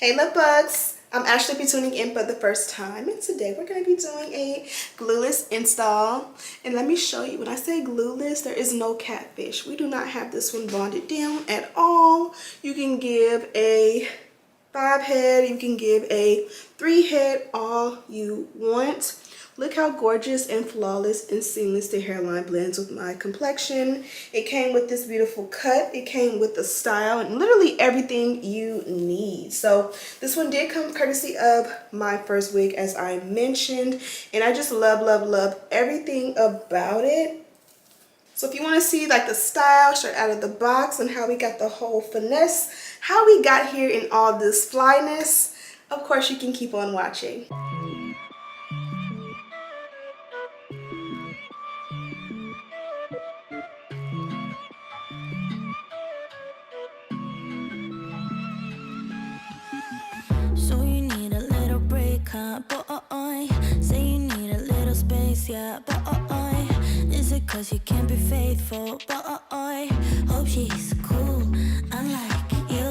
Hey love bugs, I'm Ashley be tuning in for the first time, and today we're going to be doing a glueless install. And let me show you, when I say glueless, there is no catfish. We do not have this one bonded down at all. You can give a 5-head, you can give a 3-head, all you want. Look how gorgeous and flawless and seamless the hairline blends with my complexion. It came with this beautiful cut. It came with the style and literally everything you need. So this one did come courtesy of Myfirstwig, as I mentioned. And I just love, love, love everything about it. So if you want to see like the style straight out of the box and how we got the whole finesse, how we got here in all this flyness, of course you can keep on watching. So you need a little break, huh? Boy, say you need a little space, yeah. Boy, is it 'cause you can't be faithful? Boy, hope she's cool, unlike you.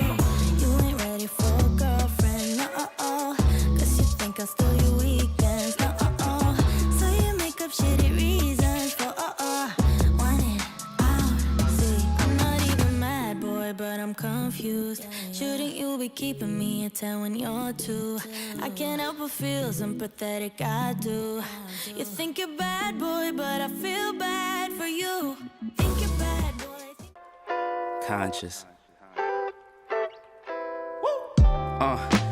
You ain't ready for a girlfriend, no. 'Cause you think I'll steal your weekends, no. So you make up shitty reasons for wanting out. See, I'm not even mad, boy, but I'm confused. Shouldn't you be keeping me at 10 when you're 2? I can't help but feel sympathetic, I do. You think you're bad, boy, but I feel bad for you. Think you're bad, boy. Conscious.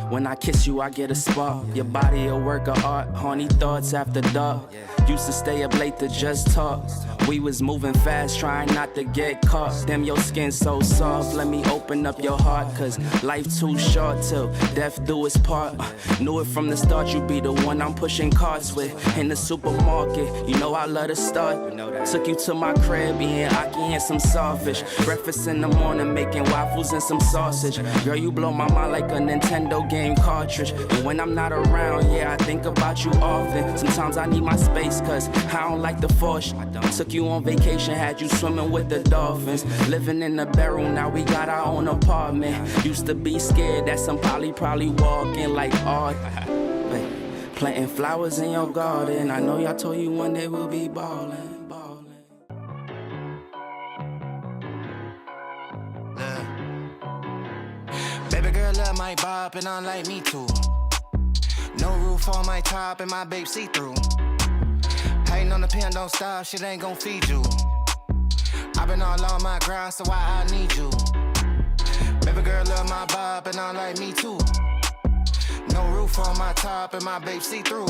When I kiss you, I get a spark. Your body a work of art. Horny thoughts after dark. Used to stay up late to just talk. We was moving fast, trying not to get caught. Damn, your skin so soft. Let me open up your heart, 'cause life too short till death do its part. Knew it from the start, you be the one I'm pushing carts with. In the supermarket, you know I love to start. Took you to my crib, eating aki and some sawfish. Breakfast in the morning, making waffles and some sausage. Girl, you blow my mind like a Nintendo game cartridge. And when I'm not around, yeah, I think about you often. Sometimes I need my space, 'cause I don't like the force. Took you on vacation, had you swimming with the dolphins. Living in the bedroom, now we got our own apartment. Used to be scared that somebody probably walk in like art. Planting flowers in your garden. I know y'all told you one day we'll be ballin'. Baby girl love my bop and I like me too. No roof on my top and my babe see-through. Hating on the pen, don't stop, shit ain't gon' feed you. I've been all on my grind, so why I need you. Baby girl love my bop and I like me too. No roof on my top and my babe see-through.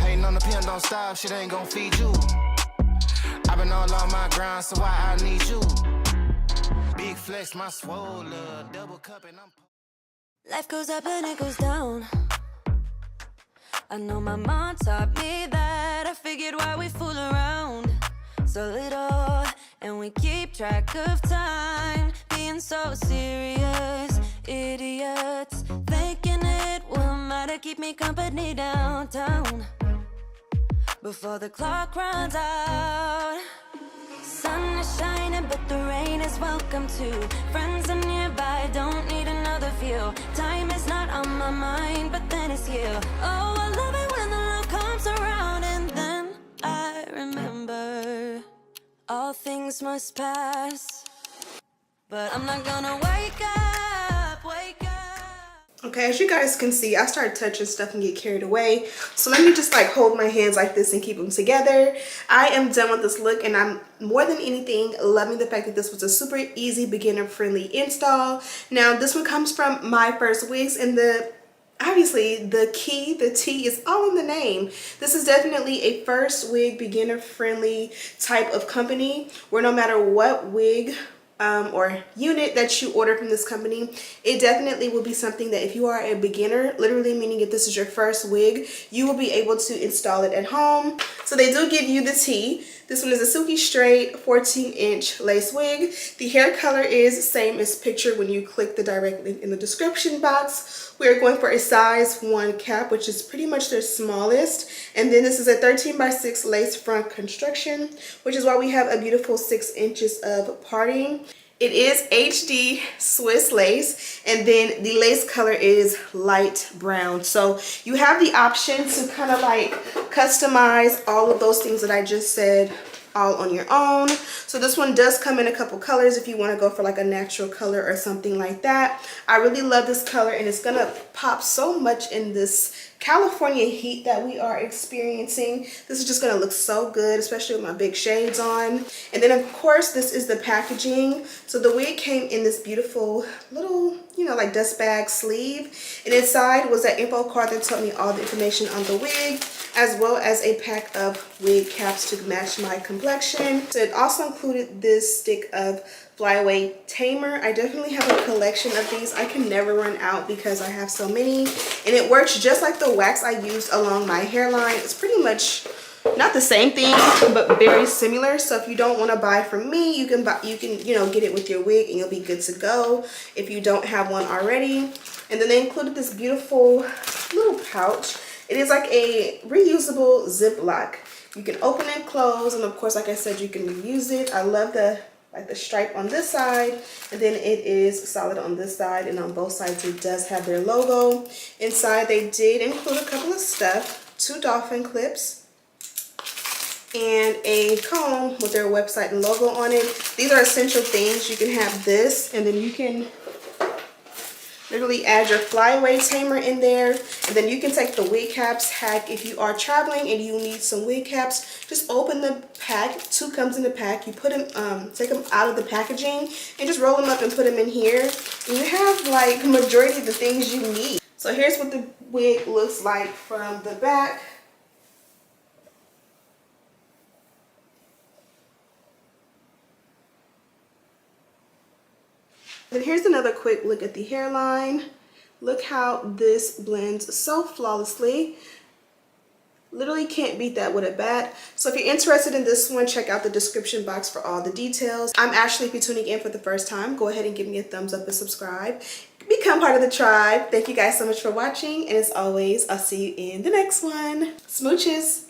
Hating on the pen, don't stop, shit ain't gon' feed you. I've been all on my grind, so why I need you. Big flex, my swole, double cup and I'm... Life goes up and it goes down. I know my mom taught me that. I figured why we fool around so little, and we keep track of time, being so serious, idiots, thinking it will matter, keep me company downtown before the clock runs out. Sun is shining, but the rain is welcome too. Friends are nearby, don't need another view. Time is not on my mind, but then it's you. Oh, I love it when the love comes around, and then I remember all things must pass. But I'm not gonna wake up, wake up. Okay, as you guys can see, I started touching stuff and get carried away. So let me just like hold my hands like this and keep them together. I am done with this look, and I'm more than anything loving the fact that this was a super easy, beginner-friendly install. Now, this one comes from Myfirstwigs, and obviously the T is all in the name. This is definitely a first wig beginner-friendly type of company, where no matter what wig or unit that you order from this company, it definitely will be something that if you are a beginner, literally meaning if this is your first wig, you will be able to install it at home. So they do give you the T. This one is a silky straight 14-inch lace wig. The hair color is same as pictured when you click the direct link in the description box. We're going for a size 1 cap, which is pretty much their smallest. And then this is a 13x6 lace front construction, which is why we have a beautiful 6 inches of parting. It is HD Swiss lace, and then the lace color is light brown. So you have the option to kind of like customize all of those things that I just said all on your own. So this one does come in a couple colors if you want to go for like a natural color or something like that. I really love this color, and it's gonna pop so much in this California heat that we are experiencing. This is just gonna look so good, especially with my big shades on. And then of course this is the packaging. So the wig came in this beautiful little, you know, like dust bag sleeve, and inside was that info card that told me all the information on the wig, as well as a pack of wig caps to match my complexion. So it also included this stick of Flyaway tamer. I definitely have a collection of these. I can never run out because I have so many, and it works just like the wax I used along my hairline. It's pretty much not the same thing, but very similar. So if you don't want to buy from me, you can you know, get it with your wig and you'll be good to go if you don't have one already. And then they included this beautiful little pouch. It is like a reusable Ziploc. You can open and close, and of course, like I said, you can reuse it. I love the stripe on this side, and then it is solid on this side, and on both sides it does have their logo. Inside they did include a couple of stuff, 2 dolphin clips and a comb with their website and logo on it. These are essential things. You can have this, and then you can literally add your Flyaway tamer in there, and then you can take the wig caps hack. If you are traveling and you need some wig caps, just open the pack. 2 comes in the pack. You put them, take them out of the packaging and just roll them up and put them in here. And you have like majority of the things you need. So here's what the wig looks like from the back. And here's another quick look at the hairline. Look how this blends so flawlessly. Literally can't beat that with a bat. So if you're interested in this one, check out the description box for all the details. I'm Ashley. If you're tuning in for the first time, go ahead and give me a thumbs up and subscribe. Become part of the tribe. Thank you guys so much for watching, and as always, I'll see you in the next one. Smooches.